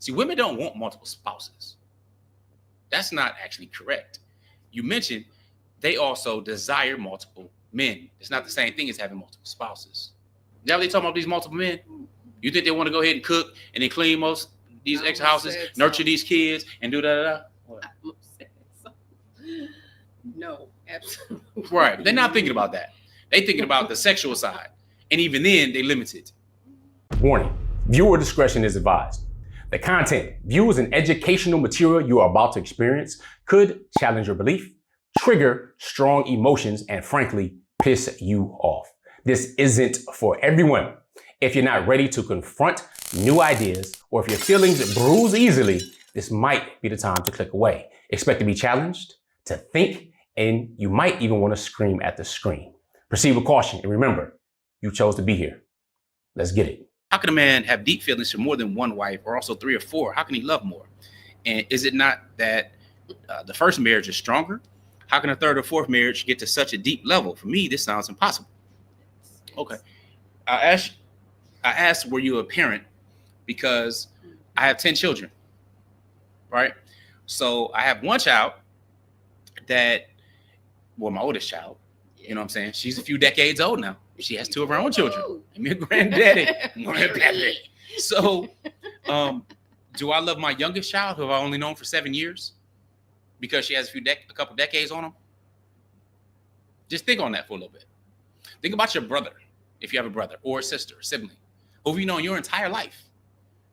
See, women don't want multiple spouses. That's not actually correct. You mentioned they also desire multiple men. It's not the same thing as having multiple spouses. Now they talking about these multiple men. You think they want to go ahead and cook and then clean most these ex houses, nurture these kids, and do da? No, absolutely. Right. They're not thinking about that. They're thinking about the sexual side. And even then, they limit it. Warning, viewer discretion is advised. The content, views, and educational material you are about to experience could challenge your belief, trigger strong emotions, and frankly, piss you off. This isn't for everyone. If you're not ready to confront new ideas, or if your feelings bruise easily, this might be the time to click away. Expect to be challenged, to think, and you might even want to scream at the screen. Proceed with caution, and remember, you chose to be here. Let's get it. How can a man have deep feelings for more than one wife, or also 3 or 4? How can he love more? And is it not that the first marriage is stronger? How can a 3rd or 4th marriage get to such a deep level? For me, this sounds impossible. Okay. I asked, were you a parent? Because I have 10 children, right? So I have one child that, well, my oldest child, you know what I'm saying? She's a few decades old now. She has 2 of her own children. I'm your granddaddy. So do I love my youngest child, who I've only known for 7 years? Because she has a couple decades on him? Just think on that for a little bit. Think about your brother, if you have a brother or a sister, or sibling, who you known your entire life.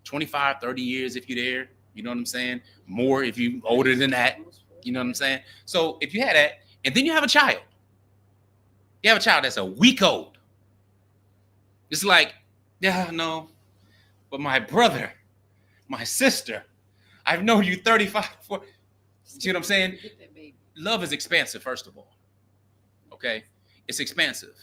25, 30 years if you're there, you know what I'm saying? More if you're older than that, you know what I'm saying? So if you had that, and then you have a child. You have a child that's a week old. It's like, yeah, no, but my brother, my sister, I've known you 35, 40. See what I'm saying? Love is expansive, first of all. Okay? It's expansive.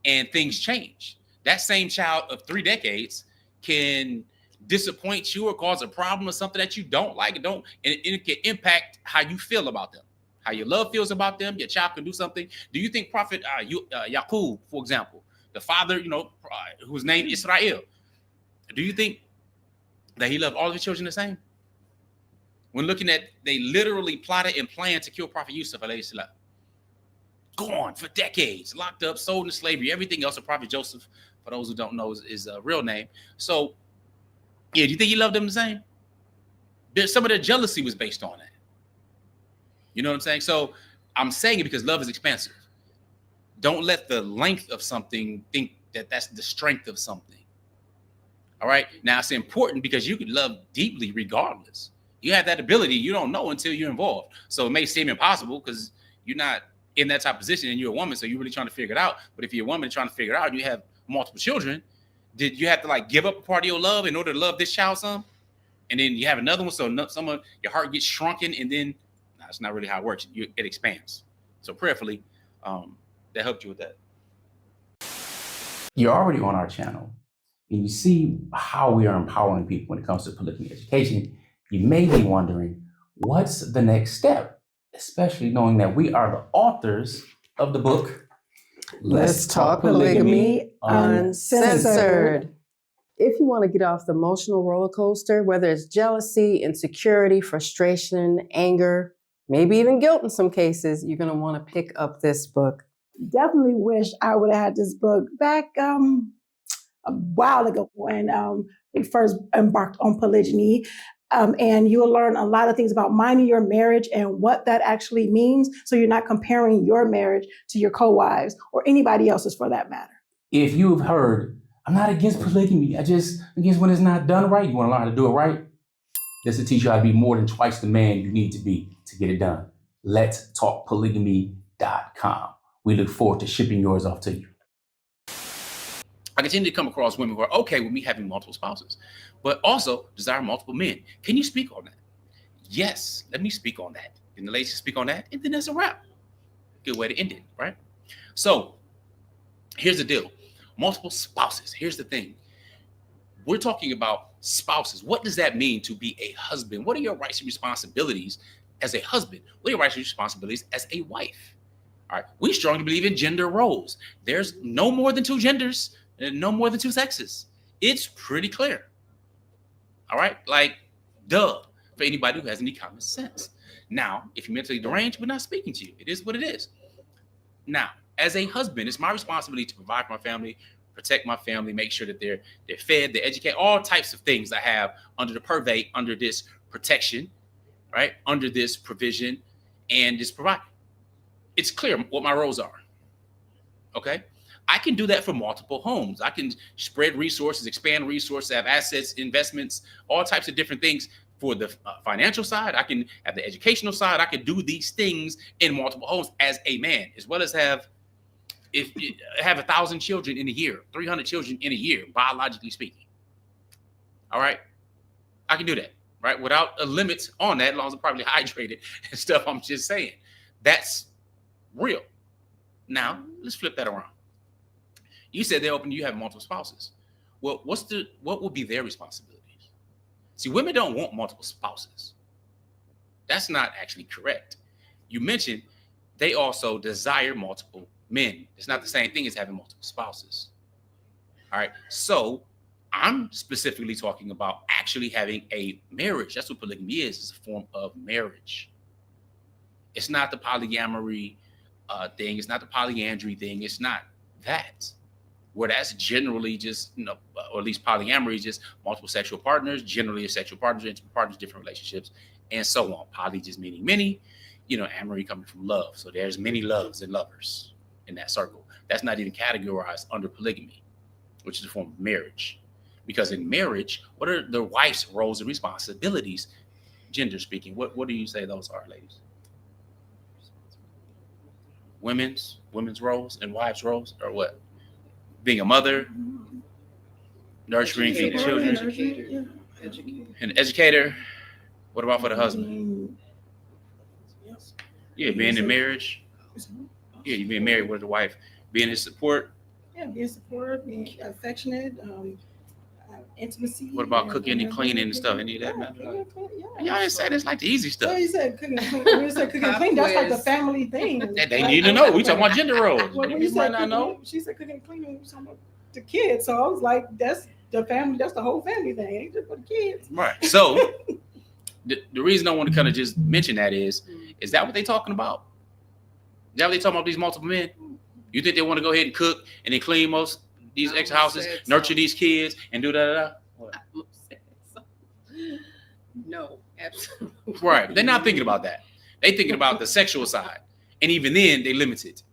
And things change. That same child of 3 decades can disappoint you or cause a problem or something that you don't like. And it can impact how you feel about them, how your love feels about them. Your child can do something. Do you think Prophet Yaqub, for example, the father, whose name is Israel, do you think that he loved all of his children the same? When looking at, they literally plotted and planned to kill Prophet Yusuf alayhi salam. Gone for decades, locked up, sold into slavery, everything else. Of Prophet Joseph, for those who don't know, is a real name. So, yeah, do you think he loved them the same? Some of their jealousy was based on that. You know what I'm saying? So I'm saying it because love is expansive. Don't let the length of something think that that's the strength of something. All right. Now it's important because you could love deeply regardless. You have that ability. You don't know until you're involved. So it may seem impossible because you're not in that type of position and you're a woman. So you're really trying to figure it out. But if you're a woman trying to figure it out and you have multiple children, did you have to give up a part of your love in order to love this child some? And then you have another one. So some of your heart gets shrunken and then that's not really how it works. It expands. So prayerfully, that helped you with that. You're already on our channel and you see how we are empowering people when it comes to polygamy education. You may be wondering, what's the next step? Especially knowing that we are the authors of the book, Let's Talk Polygamy Uncensored. If you want to get off the emotional roller coaster, whether it's jealousy, insecurity, frustration, anger, maybe even guilt in some cases, you're going to want to pick up this book. Definitely wish I would have had this book back a while ago when we first embarked on polygyny. And you will learn a lot of things about minding your marriage and what that actually means. So you're not comparing your marriage to your co-wives or anybody else's for that matter. If you've heard, I'm not against polygamy, I just against when it's not done right. You want to learn how to do it right? This will teach you how to be more than twice the man you need to be to get it done. Let's talk polygamy.com. We look forward to shipping yours off to you. I continue to come across women who are okay with me having multiple spouses, but also desire multiple men. Can you speak on that? Yes, let me speak on that. And the ladies speak on that, and then there's a wrap. Good way to end it, right? So here's the deal. Multiple spouses. Here's the thing. We're talking about spouses. What does that mean to be a husband? What are your rights and responsibilities as a husband? What are your rights and responsibilities as a wife? All right. We strongly believe in gender roles. There's no more than 2 genders and no more than 2 sexes. It's pretty clear. All right. Duh. For anybody who has any common sense. Now, if you're mentally deranged, we're not speaking to you. It is what it is. Now, as a husband, it's my responsibility to provide for my family, protect my family, make sure that they're fed, they're educated, all types of things I have under the purvey, under this protection, right? Under this provision and this provide. It's clear what my roles are. Okay? I can do that for multiple homes. I can spread resources, expand resources, have assets, investments, all types of different things. For the financial side, I can have the educational side. I can do these things in multiple homes as a man, as well as have 1,000 children in a year, 300 children in a year, biologically speaking. All right, I can do that, right, without a limit on that, as long as I'm properly hydrated and stuff. I'm just saying that's real. Now let's flip that around. You said they're open. You have multiple spouses. Well, what would be their responsibility? See, women don't want multiple spouses. That's not actually correct. You mentioned they also desire multiple men. It's not the same thing as having multiple spouses. All right. So I'm specifically talking about actually having a marriage. That's what polygamy is. It's a form of marriage. It's not the polyamory thing. It's not the polyandry thing. It's not that. Where that's generally just, or at least polyamory is just multiple sexual partners, generally a sexual partners, intimate partners, different relationships, and so on. Poly just meaning many, amory coming from love. So there's many loves and lovers in that circle. That's not even categorized under polygamy, which is a form of marriage. Because in marriage, what are the wife's roles and responsibilities, gender speaking? What do you say those are, ladies? Women's roles and wives' roles, or what? Being a mother, nurturing, feeding children, an educator. What about for the husband? Yeah, being in marriage. Yeah, you being married with the wife, being his support. Yeah, being support, being affectionate, intimacy. What about cooking and cleaning and stuff? Any of that matter? Y'all didn't say that's like the easy stuff. Well, you said cooking and cleaning. When you said cooking and cleaning, that's like the family thing. They need to know. We talking about gender roles. Well, when you said cooking, know. She said cooking and cleaning, we talking about the kids. So I was like, that's the family. That's the whole family thing. It ain't just for the kids. Right. So the reason I want to kind of just mention that is that what they talking about? Is that what they talking about, these multiple men? You think they want to go ahead and cook and then clean most these ex houses, nurture these kids, and do that? No, absolutely. Right. They're not thinking about that. They're thinking about the sexual side. And even then, they limit it.